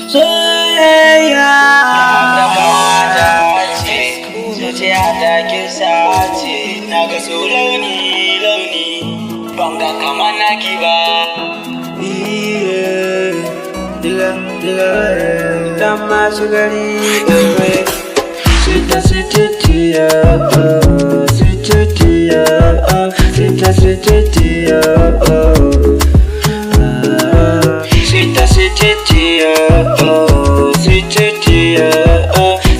Soyayya da kamata ce, zuciya ta kisa ce, na ga so launi, ban ga kamar naki ba. Dan masu gari ɗaure, sita sititiya, sititiya, sita sititiya, sita sititiya, sititiya,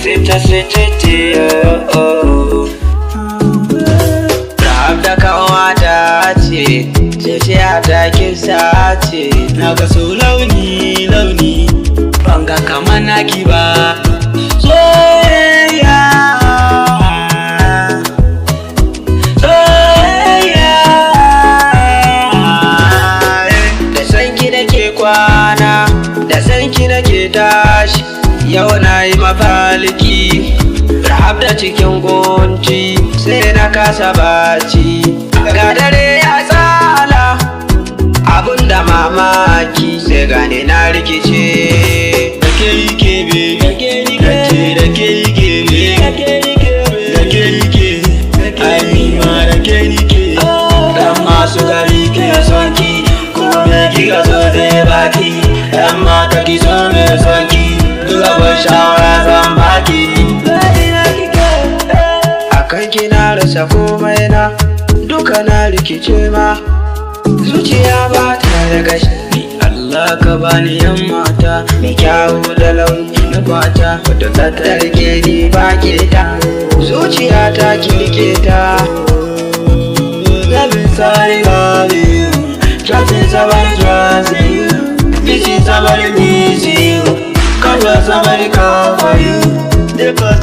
sita sititiya. Rahab da kawata ce, zuciya ta kisa ce, na ga so launi, ban ga kamar naki ba. Soyayya, soyayya, da sanki nake kwana, da sanki nake tashi, yau na yi mafalki. Rahab da cikin gunci, sai na kasa bacci, ga dare ya tsala, abunda mamaki, sai gane na rikice. Dake yake baby, dake yake baby, dake yake, ai ma dake yake. Dan masu gari ke sonki, kuma kika so zai baki, dan mata ki so me sonki, duka ban shawara zan baki. Akan kina rasa komai na, duka na rikice ma, zuciya ba ta da gashi. Allah ka bani yan mata mai kyawu da launi na fata, wadda ta tarke ni ba ke ta, zuciya ta kirke ta. Loving somebody love you, trusting somebody trust you, missing somebody miss you, cover somebody cover you, they cause